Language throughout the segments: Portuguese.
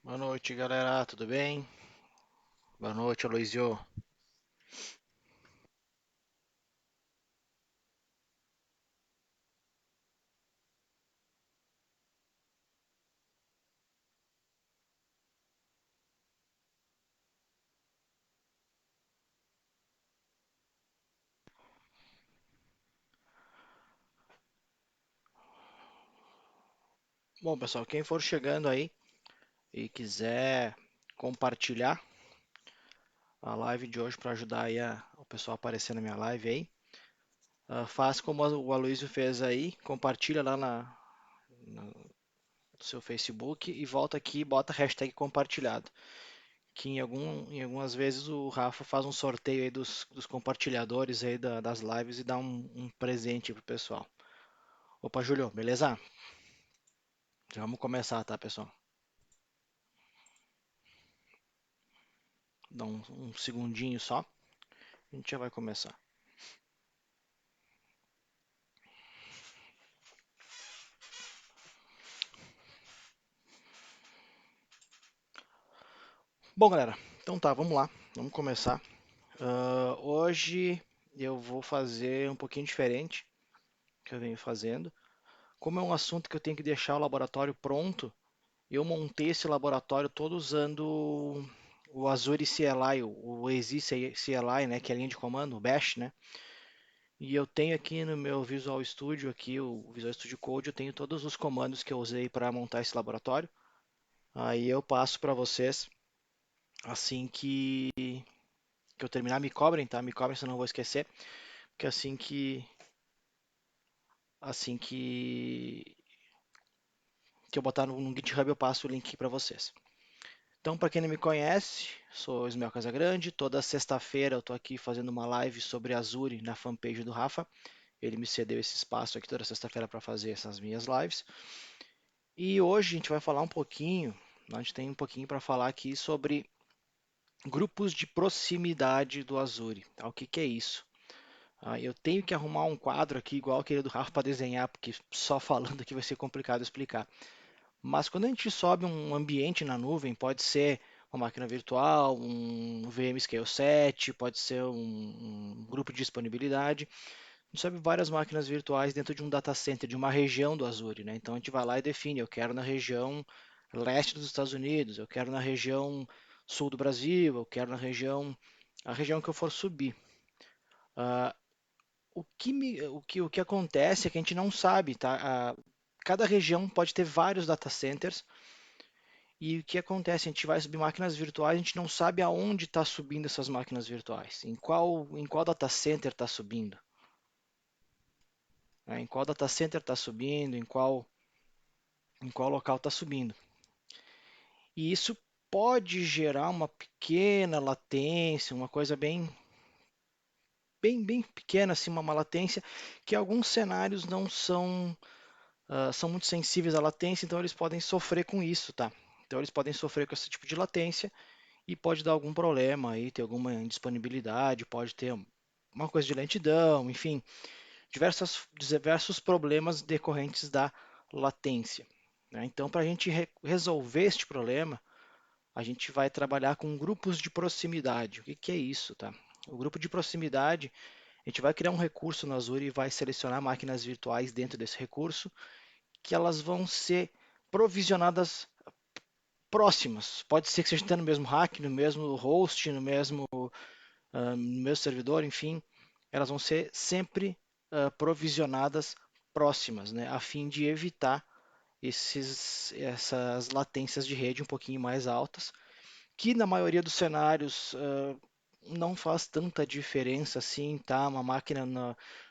Boa noite, galera. Tudo bem? Boa noite, Aloysio. Bom, pessoal, quem for chegando aí e quiser compartilhar a live de hoje para ajudar aí o pessoal a aparecer na minha live aí, faz como o Aloysio fez aí, compartilha lá no seu Facebook e volta aqui e bota a hashtag compartilhado. Que em algumas vezes o Rafa faz um sorteio aí dos compartilhadores aí das lives e dá um presente pro pessoal. Opa, Júlio, beleza? Já vamos começar, tá, pessoal? Dá um segundinho só, a gente já vai começar. Bom, galera, então tá, vamos lá, vamos começar. Hoje eu vou fazer um pouquinho diferente que eu venho fazendo. Como é um assunto que eu tenho que deixar o laboratório pronto, eu montei esse laboratório todo usando o Azure CLI, o Easy CLI, né, que é a linha de comando, o Bash, né? E eu tenho aqui no meu Visual Studio, aqui, o Visual Studio Code, eu tenho todos os comandos que eu usei para montar esse laboratório. Aí eu passo para vocês assim que eu terminar, me cobrem, tá? Me cobrem, senão eu vou esquecer. Porque assim que eu botar no GitHub, eu passo o link para vocês. Então, para quem não me conhece, sou Ismael Casagrande. Toda sexta-feira eu estou aqui fazendo uma live sobre Azure na fanpage do Rafa. Ele me cedeu esse espaço aqui toda sexta-feira para fazer essas minhas lives. E hoje a gente vai falar um pouquinho, a gente tem um pouquinho para falar aqui sobre grupos de proximidade do Azure. Tá? O que que é isso? Eu tenho que arrumar um quadro aqui, igual aquele do Rafa, para desenhar, porque só falando aqui vai ser complicado explicar. Mas quando a gente sobe um ambiente na nuvem, pode ser uma máquina virtual, um VM Scale 7, pode ser um grupo de disponibilidade. A gente sobe várias máquinas virtuais dentro de um data center, de uma região do Azure, né? Então a gente vai lá e define, eu quero na região leste dos Estados Unidos, eu quero na região sul do Brasil, eu quero na a região que eu for subir. Ah, o que acontece é que a gente não sabe, tá? Cada região pode ter vários data centers e o que acontece? A gente vai subir máquinas virtuais, a gente não sabe aonde está subindo essas máquinas virtuais, em qual data center está subindo, né? Em qual data center está subindo, em qual local está subindo. E isso pode gerar uma pequena latência, uma coisa bem pequena, assim, uma latência, que alguns cenários não são muito sensíveis à latência, então eles podem sofrer com isso, tá? Então eles podem sofrer com esse tipo de latência e pode dar algum problema aí, ter alguma indisponibilidade, pode ter uma coisa de lentidão, enfim, diversos problemas decorrentes da latência, né? Então, para a gente resolver este problema, a gente vai trabalhar com grupos de proximidade. O que que é isso, tá? O grupo de proximidade, a gente vai criar um recurso no Azure e vai selecionar máquinas virtuais dentro desse recurso, que elas vão ser provisionadas próximas. Pode ser que seja no mesmo rack, no mesmo host, no mesmo servidor, enfim, elas vão ser sempre provisionadas próximas, né, a fim de evitar essas latências de rede um pouquinho mais altas, que na maioria dos cenários não faz tanta diferença assim, tá? Uma máquina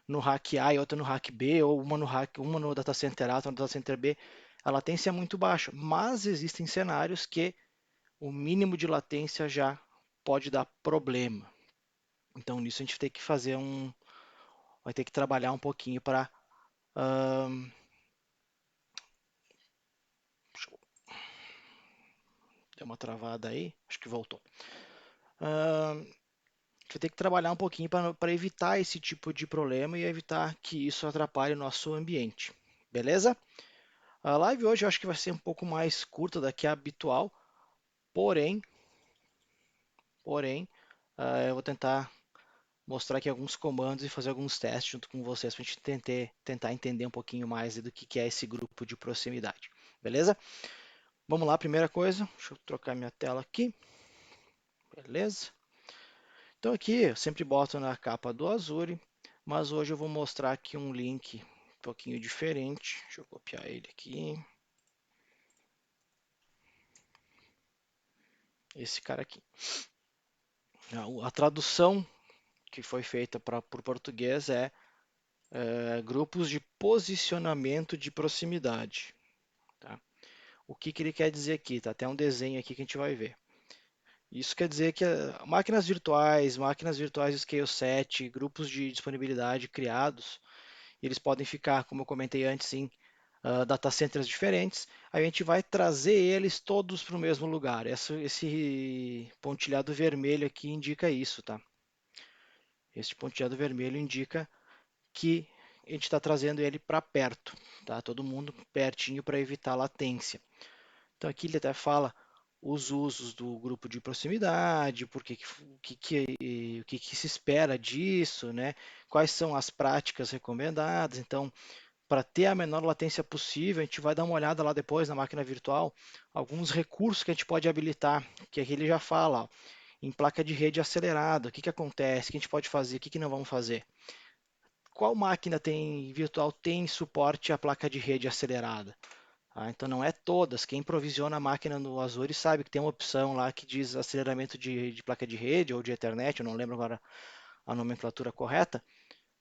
no rack A e outra no rack B, ou uma no data center A, outra no data center B, a latência é muito baixa, mas existem cenários que o mínimo de latência já pode dar problema. Então nisso a gente vai ter que trabalhar um pouquinho para uh, deu uma travada aí, acho que voltou. A gente vai ter que trabalhar um pouquinho para evitar esse tipo de problema e evitar que isso atrapalhe o nosso ambiente. Beleza? A live hoje eu acho que vai ser um pouco mais curta do que a habitual, Porém, eu vou tentar mostrar aqui alguns comandos e fazer alguns testes junto com vocês para a gente tentar entender um pouquinho mais do que é esse grupo de proximidade. Beleza? Vamos lá, primeira coisa, deixa eu trocar minha tela aqui. Beleza? Então aqui eu sempre boto na capa do Azure, mas hoje eu vou mostrar aqui um link um pouquinho diferente. Deixa eu copiar ele aqui. Esse cara aqui. A tradução que foi feita por português é grupos de posicionamento de proximidade. Tá? O que ele quer dizer aqui? Tá até um desenho aqui que a gente vai ver. Isso quer dizer que máquinas virtuais Scale 7, grupos de disponibilidade criados, eles podem ficar, como eu comentei antes, em data centers diferentes. A gente vai trazer eles todos para o mesmo lugar. Esse pontilhado vermelho aqui indica isso, tá? Esse pontilhado vermelho indica que a gente está trazendo ele para perto, tá? Todo mundo pertinho para evitar latência. Então aqui ele até fala os usos do grupo de proximidade, o que se espera disso, né? Quais são as práticas recomendadas. Então, para ter a menor latência possível, a gente vai dar uma olhada lá depois na máquina virtual, alguns recursos que a gente pode habilitar, que aqui ele já fala, ó, em placa de rede acelerada, o que acontece, o que a gente pode fazer, o que não vamos fazer. Qual máquina virtual tem suporte à placa de rede acelerada? Então não é todas. Quem provisiona a máquina no Azure sabe que tem uma opção lá que diz aceleramento de placa de rede ou de Ethernet, eu não lembro agora a nomenclatura correta.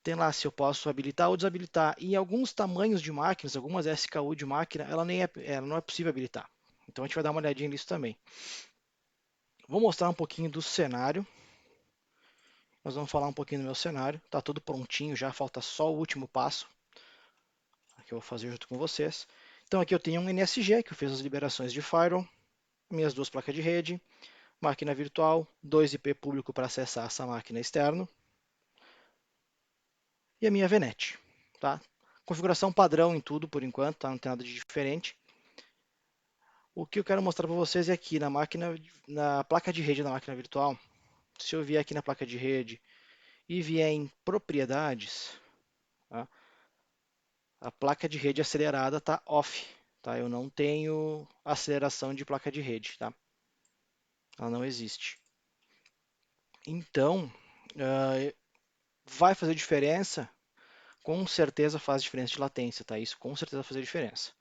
Tem lá se eu posso habilitar ou desabilitar. E em alguns tamanhos de máquinas, algumas SKU de máquina, ela não é possível habilitar. Então a gente vai dar uma olhadinha nisso também. Vou mostrar um pouquinho do cenário. Nós vamos falar um pouquinho do meu cenário. Está tudo prontinho já, falta só o último passo que eu vou fazer junto com vocês. Então aqui eu tenho um NSG que eu fiz as liberações de firewall, minhas duas placas de rede, máquina virtual, 2 IP público para acessar essa máquina externa e a minha VNet. Tá? Configuração padrão em tudo por enquanto, tá? Não tem nada de diferente. O que eu quero mostrar para vocês é aqui na placa de rede da máquina virtual. Se eu vier aqui na placa de rede e vier em propriedades, tá? A placa de rede acelerada está off. Tá? Eu não tenho aceleração de placa de rede. Tá? Ela não existe. Então, vai fazer diferença? Com certeza faz diferença de latência, tá? Isso com certeza vai fazer diferença.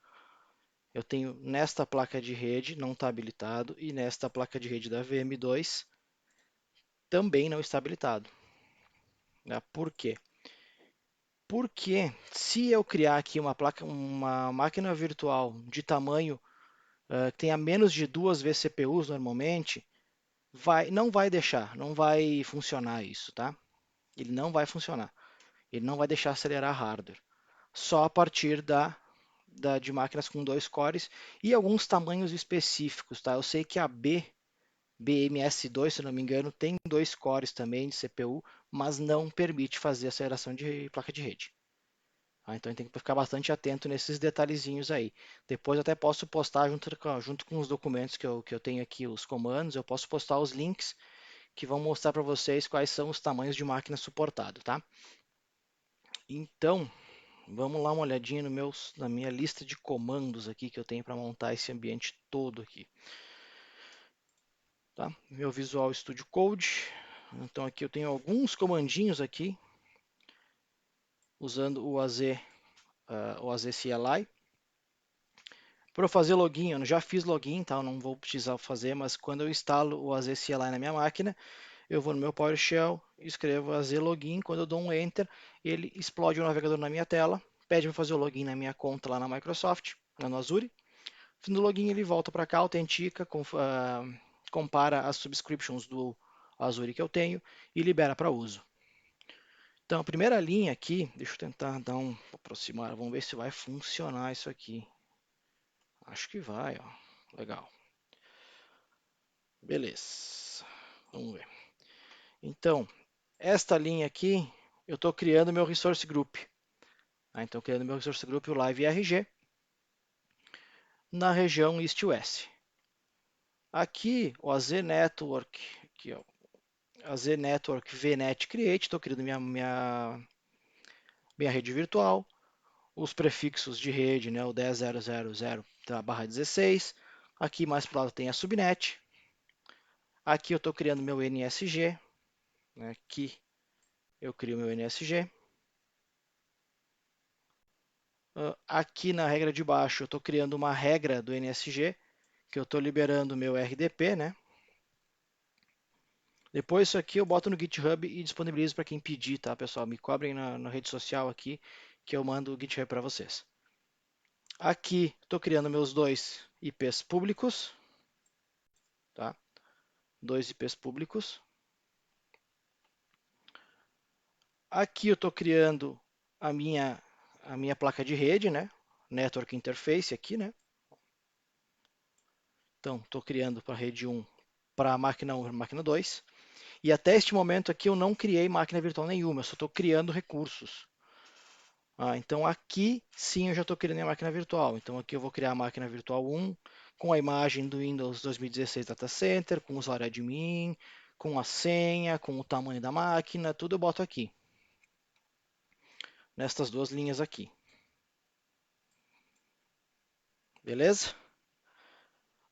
Eu tenho nesta placa de rede, não está habilitado, e nesta placa de rede da VM2 também não está habilitado. Né? Por quê? Porque se eu criar aqui uma máquina virtual de tamanho que tenha menos de 2 vCPUs normalmente, não vai deixar, não vai funcionar isso, tá? Ele não vai funcionar. Ele não vai deixar acelerar hardware. Só a partir de máquinas com 2 cores e alguns tamanhos específicos, tá? Eu sei que a BMS2, se não me engano, tem 2 cores também de CPU, mas não permite fazer aceleração de placa de rede. Então a gente tem que ficar bastante atento nesses detalhezinhos aí. Depois até posso postar junto com os documentos que eu tenho aqui, os comandos, eu posso postar os links que vão mostrar para vocês quais são os tamanhos de máquina suportado, tá? Então, vamos lá uma olhadinha na minha lista de comandos aqui que eu tenho para montar esse ambiente todo aqui. Tá? Meu Visual Studio Code. Então aqui eu tenho alguns comandinhos aqui usando o AZ CLI. Para eu fazer login, eu já fiz login, tá? Eu não vou precisar fazer, mas quando eu instalo o AZ CLI na minha máquina, eu vou no meu PowerShell, escrevo AZ Login, quando eu dou um Enter, ele explode o navegador na minha tela, pede para fazer o login na minha conta lá na Microsoft, lá no Azure. No login ele volta para cá, autentica, compara as subscriptions do Azure que eu tenho e libera para uso. Então, a primeira linha aqui, deixa eu tentar aproximar, vamos ver se vai funcionar isso aqui. Acho que vai, ó. Legal. Beleza. Vamos ver. Então, esta linha aqui, eu estou criando meu resource group. Então, criando meu resource group, o Live RG, na região East-West. Aqui, o AZ Network, aqui, ó, AZ Network VNet Create, estou criando minha rede virtual. Os prefixos de rede, né, o 10.0.0.0/16. Aqui mais para o lado tem a subnet. Aqui eu estou criando meu NSG. Né, aqui eu crio meu NSG. Aqui na regra de baixo eu estou criando uma regra do NSG, que eu estou liberando meu RDP, né? Depois isso aqui eu boto no GitHub e disponibilizo para quem pedir, tá, pessoal? Me cobrem na rede social aqui que eu mando o GitHub para vocês. Aqui estou criando meus dois IPs públicos, tá? Dois IPs públicos. Aqui eu estou criando a minha placa de rede, né? Network Interface aqui, né? Então, estou criando para a rede 1, para a máquina 1 e máquina 2. E até este momento aqui eu não criei máquina virtual nenhuma, eu só estou criando recursos. Então aqui sim eu já estou criando a máquina virtual. Então aqui eu vou criar a máquina virtual 1 com a imagem do Windows 2016 Data Center, com o usuário admin, com a senha, com o tamanho da máquina, tudo eu boto aqui. Nestas duas linhas aqui. Beleza?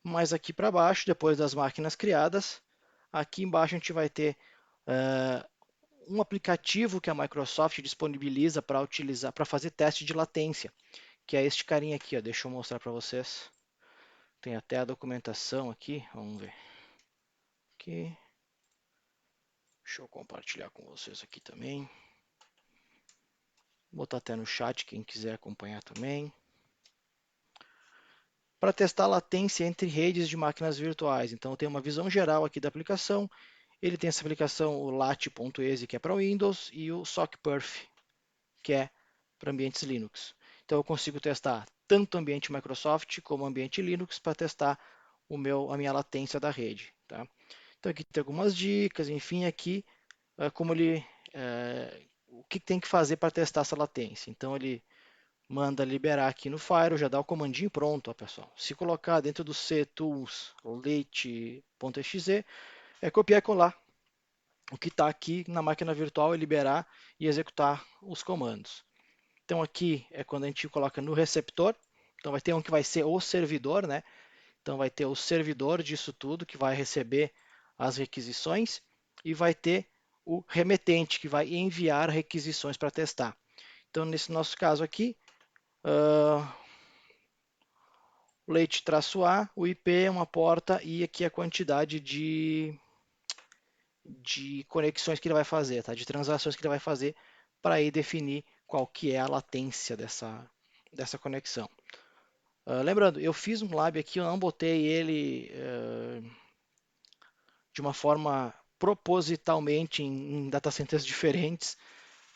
Mas aqui para baixo, depois das máquinas criadas, aqui embaixo a gente vai ter um aplicativo que a Microsoft disponibiliza para utilizar, para fazer teste de latência, que é este carinha aqui, ó. Deixa eu mostrar para vocês. Tem até a documentação aqui, vamos ver. Aqui. Deixa eu compartilhar com vocês aqui também. Vou botar até no chat quem quiser acompanhar também. Para testar a latência entre redes de máquinas virtuais. Então, eu tenho uma visão geral aqui da aplicação. Ele tem essa aplicação, o lat.exe, que é para o Windows, e o SockPerf, que é para ambientes Linux. Então, eu consigo testar tanto o ambiente Microsoft como o ambiente Linux para testar a minha latência da rede. Tá? Então, aqui tem algumas dicas, enfim, aqui como o que tem que fazer para testar essa latência. Então, ele manda liberar aqui no Firewall, já dá o comandinho pronto, ó, pessoal. Se colocar dentro do ctools late.exe, é copiar e colar o que está aqui na máquina virtual e liberar e executar os comandos. Então aqui é quando a gente coloca no receptor, então vai ter um que vai ser o servidor, né? Então vai ter o servidor disso tudo que vai receber as requisições e vai ter o remetente que vai enviar requisições para testar. Então nesse nosso caso aqui, leite-a, o IP é uma porta e aqui a quantidade de conexões que ele vai fazer, tá? De transações que ele vai fazer para aí definir qual que é a latência dessa conexão. Lembrando, eu fiz um lab aqui, eu não botei ele de uma forma propositalmente em data centers diferentes,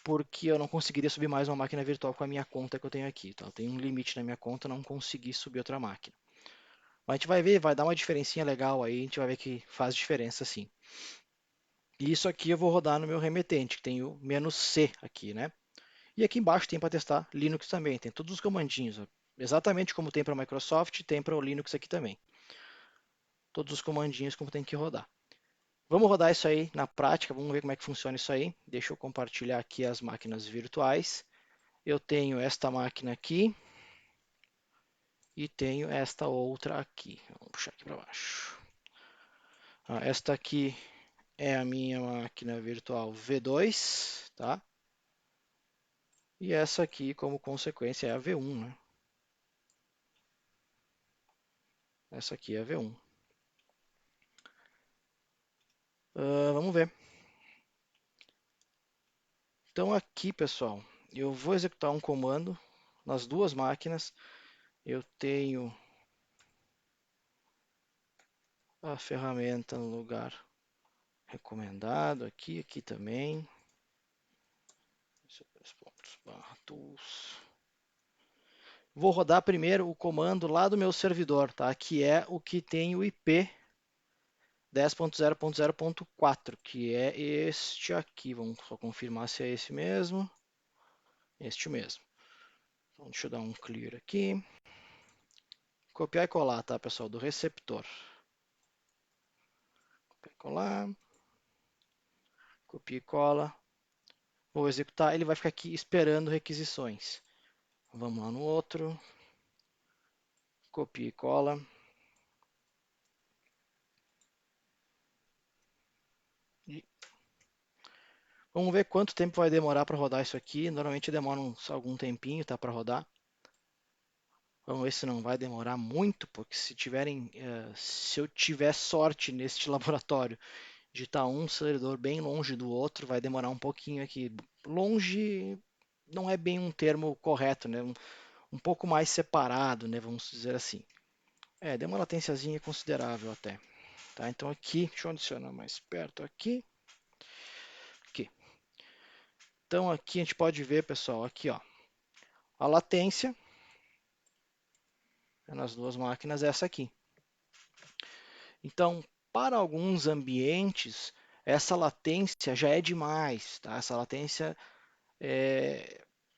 porque eu não conseguiria subir mais uma máquina virtual com a minha conta que eu tenho aqui. Tá? Eu tenho um limite na minha conta, não consegui subir outra máquina. Mas a gente vai ver, vai dar uma diferencinha legal aí, a gente vai ver que faz diferença sim. E isso aqui eu vou rodar no meu remetente, que tem o "-c" aqui, né? E aqui embaixo tem para testar Linux também, tem todos os comandinhos, ó. Exatamente como tem para a Microsoft, tem para o Linux aqui também. Todos os comandinhos como tem que rodar. Vamos rodar isso aí na prática, vamos ver como é que funciona isso aí. Deixa eu compartilhar aqui as máquinas virtuais. Eu tenho esta máquina aqui e tenho esta outra aqui. Vamos puxar aqui para baixo. Esta aqui é a minha máquina virtual V2, tá? E essa aqui, como consequência, é a V1, né? Essa aqui é a V1. Vamos ver. Então aqui, pessoal, eu vou executar um comando nas duas máquinas. Eu tenho a ferramenta no lugar recomendado aqui, aqui também. Vou rodar primeiro o comando lá do meu servidor, tá? Que é o que tem o IP 10.0.0.4, que é este aqui. Vamos só confirmar se é esse mesmo. Este mesmo. Então, deixa eu dar um clear aqui. Copiar e colar, tá, pessoal? Do receptor. Colar, copia e cola. Vou executar, ele vai ficar aqui esperando requisições. Vamos lá no outro, copia e cola. E vamos ver quanto tempo vai demorar para rodar isso aqui. Normalmente demora algum tempinho, tá, para rodar. Vamos ver se não vai demorar muito, porque se eu tiver sorte neste laboratório de estar um servidor bem longe do outro, vai demorar um pouquinho aqui. Longe não é bem um termo correto, né? Um pouco mais separado, né? Vamos dizer assim. Deu uma latênciazinha considerável até. Tá? Então aqui, deixa eu adicionar mais perto aqui. Aqui. Então aqui a gente pode ver, pessoal, aqui ó, a latência nas duas máquinas é essa aqui. Então, para alguns ambientes, essa latência já é demais, tá? Essa latência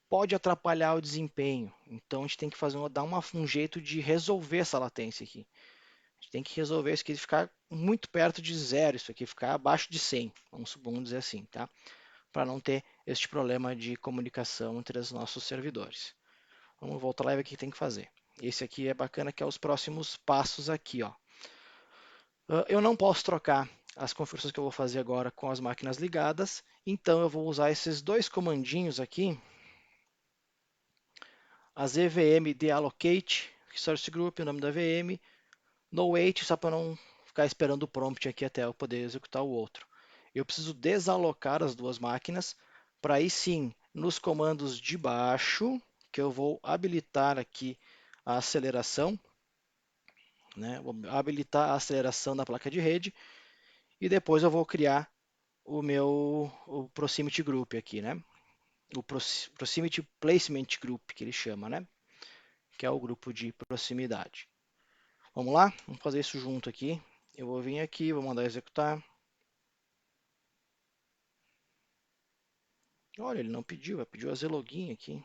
pode atrapalhar o desempenho. Então, a gente tem que dar um jeito de resolver essa latência aqui. A gente tem que resolver isso aqui ficar muito perto de zero, isso aqui ficar abaixo de 100, vamos dizer assim, tá? Para não ter este problema de comunicação entre os nossos servidores. Vamos voltar lá e ver o que tem que fazer. Esse aqui é bacana, que é os próximos passos aqui, ó. Eu não posso trocar as configurações que eu vou fazer agora com as máquinas ligadas, então eu vou usar esses dois comandinhos aqui, a zvm deallocate, source group, o nome da VM, no wait, só para não ficar esperando o prompt aqui até eu poder executar o outro. Eu preciso desalocar as duas máquinas, para aí sim, nos comandos de baixo, que eu vou habilitar aqui a aceleração, né? Vou habilitar a aceleração da placa de rede, e depois eu vou criar o Proximity Group aqui, né? O Proximity Placement Group, que ele chama, né? Que é o grupo de proximidade. Vamos lá? Vamos fazer isso junto aqui. Eu vou vir aqui, vou mandar executar. Olha, ele não pediu, pediu a zlogin aqui.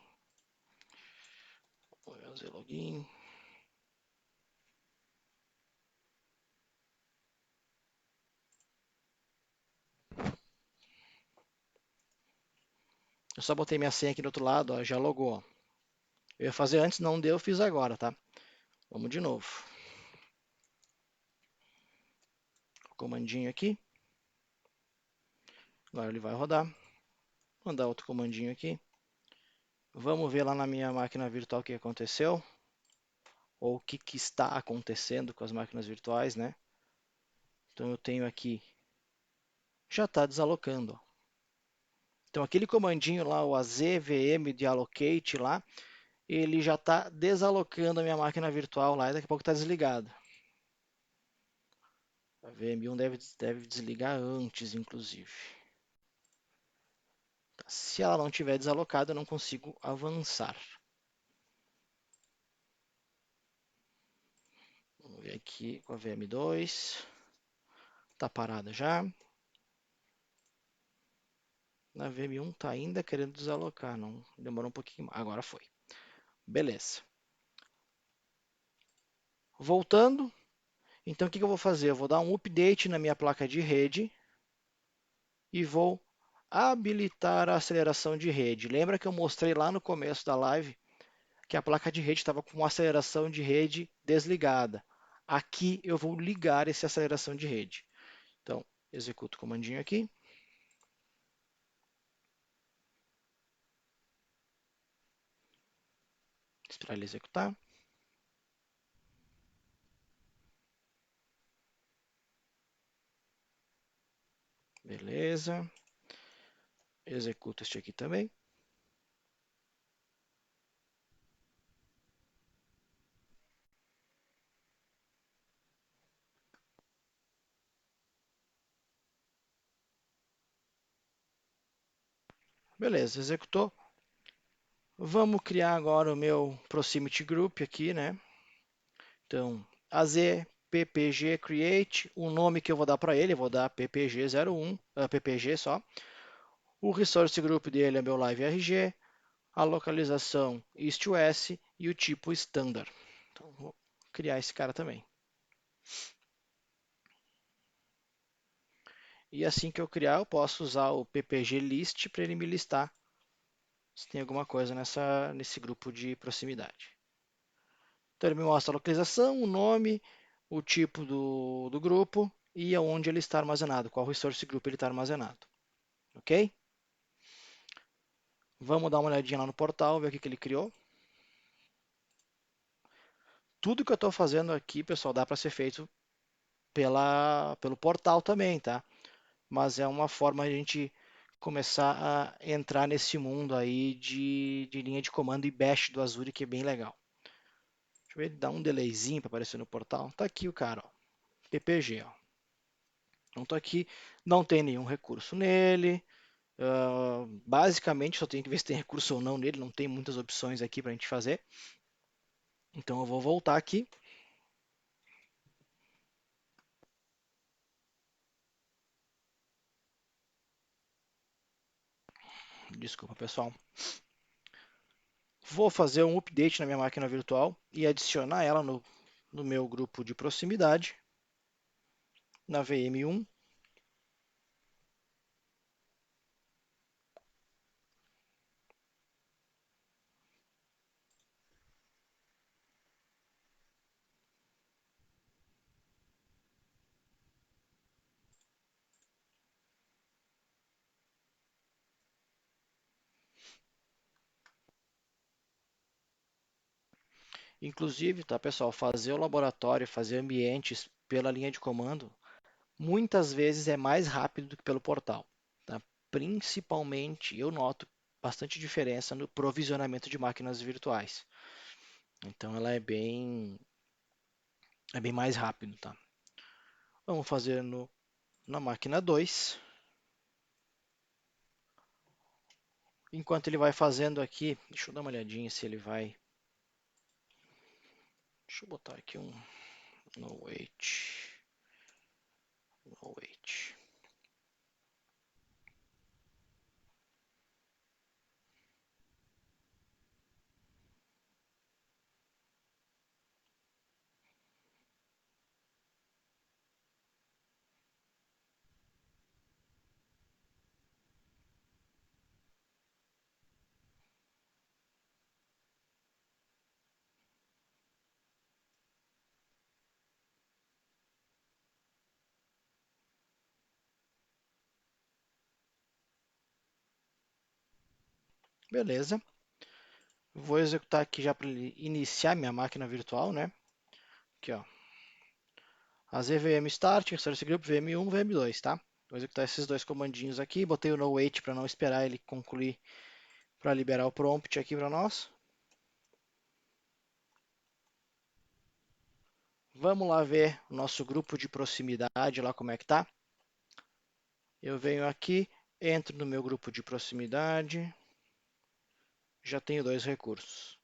A zlogin. Eu só botei minha senha aqui do outro lado, ó, já logou. Ó. Eu ia fazer antes, não deu, eu fiz agora, tá? Vamos de novo. O comandinho aqui. Agora ele vai rodar. Mandar outro comandinho aqui. Vamos ver lá na minha máquina virtual o que aconteceu. Ou o que está acontecendo com as máquinas virtuais, né? Então eu tenho aqui, já está desalocando. Ó. Então aquele comandinho lá, o azvm deallocate lá, ele já está desalocando a minha máquina virtual lá e daqui a pouco está desligado. A VM1 deve desligar antes, inclusive. Se ela não tiver desalocada, eu não consigo avançar. Vamos ver aqui com a VM2. Está parada já. Na VM1 está ainda querendo desalocar, não demorou um pouquinho mais. Agora foi. Beleza. Voltando, então o que eu vou fazer? Eu vou dar um update na minha placa de rede e vou habilitar a aceleração de rede. Lembra que eu mostrei lá no começo da live que a placa de rede estava com aceleração de rede desligada. Aqui eu vou ligar essa aceleração de rede. Então, executo o comandinho aqui. Esperar ele executar. Beleza. Executo este aqui também. Beleza, executou. Vamos criar agora o meu Proximity Group aqui, né? Então, azppg create, o nome que eu vou dar para ele, eu vou dar ppg01, ppg só. O resource group dele é meu live RG, a localização east-west e o tipo standard. Então, vou criar esse cara também. E assim que eu criar, eu posso usar o ppg list para ele me listar se tem alguma coisa nesse grupo de proximidade. Então ele me mostra a localização, o nome, o tipo do grupo e aonde ele está armazenado, qual resource group ele está armazenado. Ok? Vamos dar uma olhadinha lá no portal, ver o que ele criou. Tudo que eu estou fazendo aqui, pessoal, dá para ser feito pelo portal também, tá? Mas é uma forma de a gente começar a entrar nesse mundo aí de linha de comando e bash do Azure, que é bem legal. Deixa eu ver, dá um delayzinho para aparecer no portal. Tá aqui o cara, ó, PPG, ó. Então tô aqui, não tem nenhum recurso nele. Basicamente só tem que ver se tem recurso ou não nele, não tem muitas opções aqui para a gente fazer. Então eu vou voltar aqui. Desculpa, pessoal. Vou fazer um update na minha máquina virtual e adicionar ela no meu grupo de proximidade, na VM1. Inclusive, tá, pessoal, fazer o laboratório, fazer ambientes pela linha de comando, muitas vezes é mais rápido do que pelo portal. Tá? Principalmente, eu noto bastante diferença no provisionamento de máquinas virtuais. Então, ela é bem mais rápido, tá? Vamos fazer na máquina 2. Enquanto ele vai fazendo aqui, deixa eu dar uma olhadinha se ele vai. Deixa eu botar aqui um no wait. No wait. Beleza. Vou executar aqui já para iniciar minha máquina virtual, né? Aqui, ó. As EVM Start, Resource Group, VM1, VM2, tá? Vou executar esses dois comandinhos aqui. Botei o no wait para não esperar ele concluir para liberar o prompt aqui para nós. Vamos lá ver o nosso grupo de proximidade lá como é que tá. Eu venho aqui, entro no meu grupo de proximidade, já tenho dois recursos.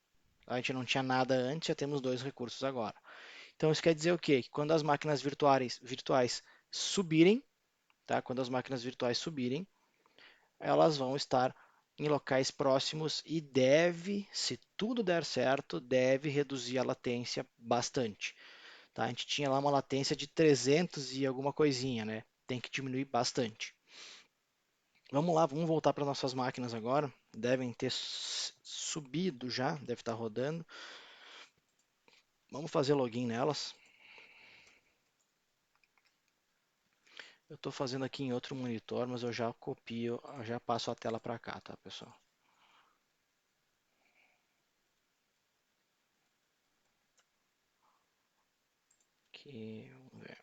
A gente não tinha nada antes, já temos dois recursos agora. Então isso quer dizer o quê? Que quando as máquinas virtuais subirem, tá? Quando as máquinas virtuais subirem, elas vão estar em locais próximos e deve, se tudo der certo, deve reduzir a latência bastante. Tá? A gente tinha lá uma latência de 300 e alguma coisinha, né? Tem que diminuir bastante. Vamos lá, vamos voltar para nossas máquinas agora. Devem ter subido já, deve estar rodando. Vamos fazer login nelas. Eu estou fazendo aqui em outro monitor, mas eu já copio, eu já passo a tela para cá, tá, pessoal? Aqui, vamos ver.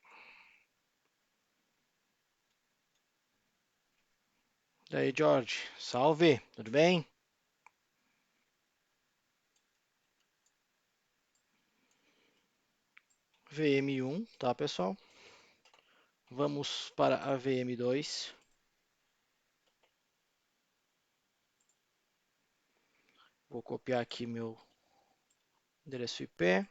E aí, George, salve, tudo bem? VM1, tá, pessoal? Vamos para a VM2. Vou copiar aqui meu endereço IP.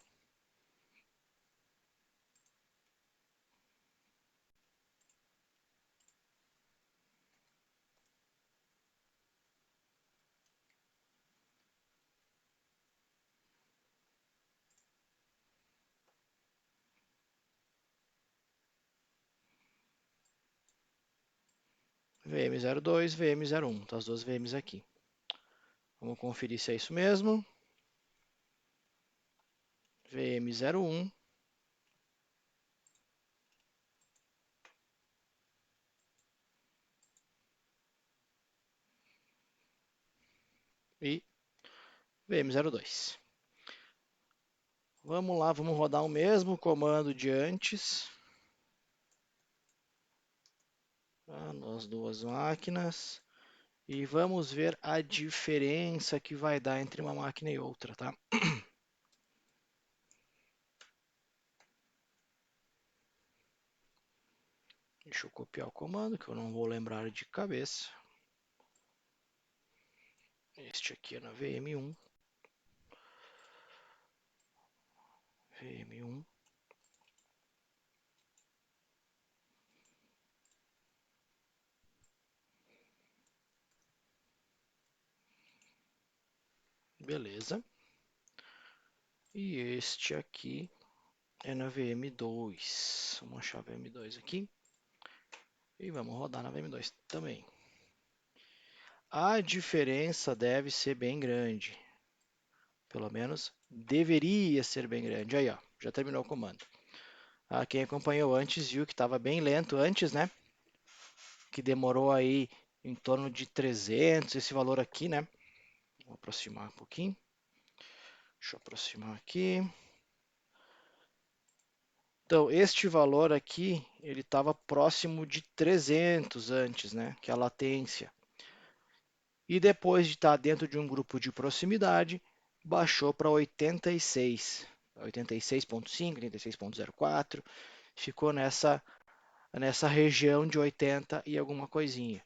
VM02, VM01, tá as duas VMs aqui. Vamos conferir se é isso mesmo. VM01. E VM02. Vamos lá, vamos rodar o mesmo comando de antes. Tá, nas duas máquinas. E vamos ver a diferença que vai dar entre uma máquina e outra, tá? Deixa eu copiar o comando, que eu não vou lembrar de cabeça. Este aqui é na VM1. VM1. Beleza. E este aqui é na VM2. Vamos achar a VM2 aqui. E vamos rodar na VM2 também. A diferença deve ser bem grande. Pelo menos deveria ser bem grande. Aí, ó, já terminou o comando. Quem acompanhou antes viu que estava bem lento antes, né? Que demorou aí em torno de 300, esse valor aqui, né? Vou aproximar um pouquinho. Deixa eu aproximar aqui. Então, este valor aqui, ele estava próximo de 300 antes, né? Que é a latência. E depois de estar dentro de um grupo de proximidade, baixou para 86. 86.5, 86.04. Ficou nessa região de 80 e alguma coisinha.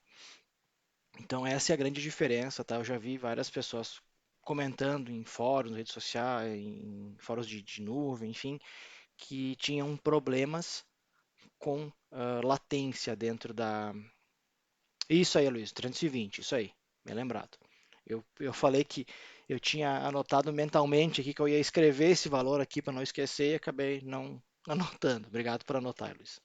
Então essa é a grande diferença, tá? Eu já vi várias pessoas comentando em fóruns, redes sociais, em fóruns de nuvem, enfim, que tinham problemas com latência dentro da. Isso aí, Luiz, 320, isso aí, bem lembrado. Eu falei que eu tinha anotado mentalmente aqui que eu ia escrever esse valor aqui para não esquecer e acabei não anotando. Obrigado por anotar, Luiz.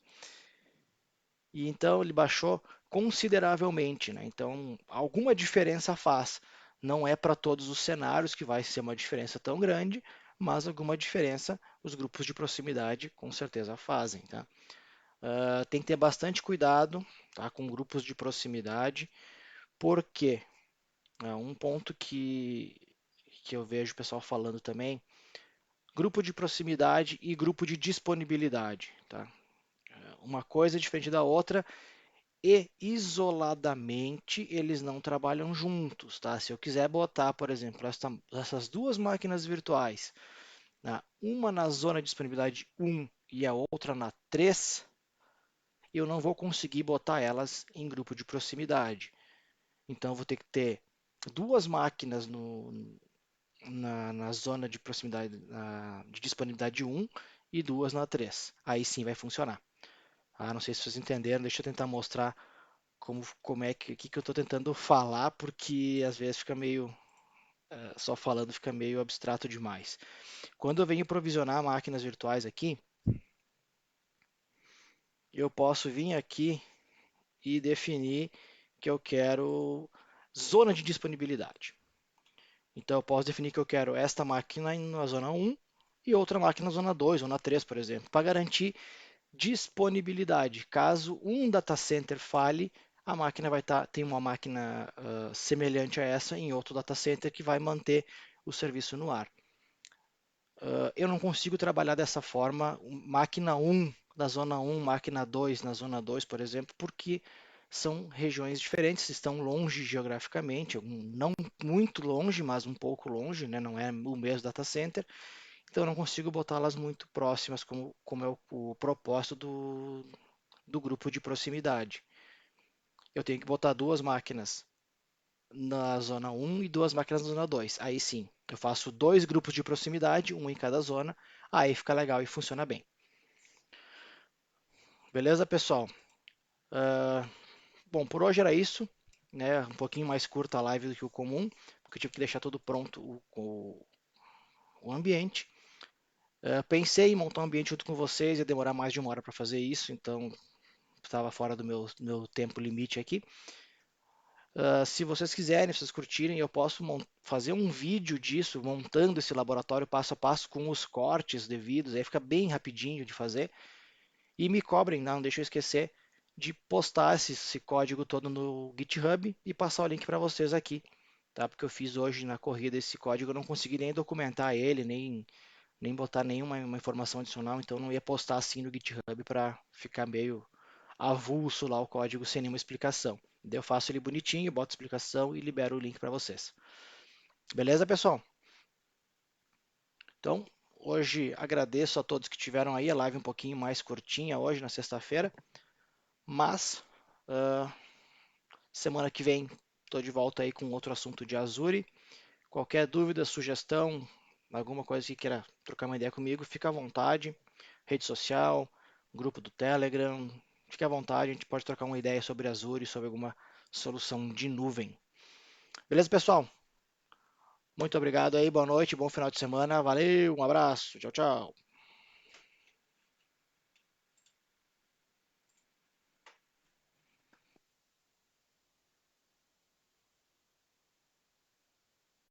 E então ele baixou consideravelmente, né? Então alguma diferença faz. Não é para todos os cenários que vai ser uma diferença tão grande, mas alguma diferença os grupos de proximidade com certeza fazem, tá? Tem que ter bastante cuidado, tá, com grupos de proximidade, porque um ponto que eu vejo o pessoal falando também, grupo de proximidade e grupo de disponibilidade, tá? Uma coisa é diferente da outra e isoladamente eles não trabalham juntos, tá? Se eu quiser botar, por exemplo, essas duas máquinas virtuais, né, uma na zona de disponibilidade 1 e a outra na 3, eu não vou conseguir botar elas em grupo de proximidade. Então eu vou ter que ter duas máquinas na zona de proximidade de disponibilidade 1 e duas na 3. Aí sim vai funcionar. Não sei se vocês entenderam, deixa eu tentar mostrar como é que eu estou tentando falar, porque às vezes fica meio, só falando fica meio abstrato demais. Quando eu venho provisionar máquinas virtuais aqui, eu posso vir aqui e definir que eu quero zona de disponibilidade. Então eu posso definir que eu quero esta máquina na zona 1 e outra máquina na zona 2 ou na 3, por exemplo, para garantir disponibilidade. Caso um data center fale, a máquina vai estar, tem uma máquina semelhante a essa em outro data center que vai manter o serviço no ar. Eu não consigo trabalhar dessa forma, máquina 1 na zona 1, máquina 2 na zona 2, por exemplo, porque são regiões diferentes, estão longe geograficamente, não muito longe, mas um pouco longe, né? Não é o mesmo data center, então eu não consigo botá-las muito próximas, como é o propósito do grupo de proximidade. Eu tenho que botar duas máquinas na zona 1 e duas máquinas na zona 2. Aí sim, eu faço dois grupos de proximidade, um em cada zona, aí fica legal e funciona bem. Beleza, pessoal? Uh, Bom, por hoje era isso, né? Um pouquinho mais curta a live do que o comum, porque eu tive que deixar tudo pronto o ambiente. Pensei em montar um ambiente junto com vocês, ia demorar mais de uma hora para fazer isso, então estava fora do meu tempo limite aqui. Se vocês quiserem, se vocês curtirem, eu posso fazer um vídeo disso, montando esse laboratório passo a passo com os cortes devidos, aí fica bem rapidinho de fazer. E me cobrem, não deixa eu esquecer de postar esse código todo no GitHub e passar o link para vocês aqui, tá? Porque eu fiz hoje na corrida esse código, eu não consegui nem documentar ele, nem botar nenhuma uma informação adicional, então não ia postar assim no GitHub para ficar meio avulso lá o código sem nenhuma explicação. Daí eu faço ele bonitinho, boto explicação e libero o link para vocês. Beleza, pessoal? Então, hoje agradeço a todos que tiveram aí a live um pouquinho mais curtinha hoje, na sexta-feira, mas uh, semana que vem estou de volta aí com outro assunto de Azure. Qualquer dúvida, sugestão, alguma coisa que queira trocar uma ideia comigo, fica à vontade. Rede social, grupo do Telegram, fique à vontade, a gente pode trocar uma ideia sobre Azure, sobre alguma solução de nuvem. Beleza, pessoal? Muito obrigado aí, boa noite, bom final de semana, valeu, um abraço, tchau, tchau.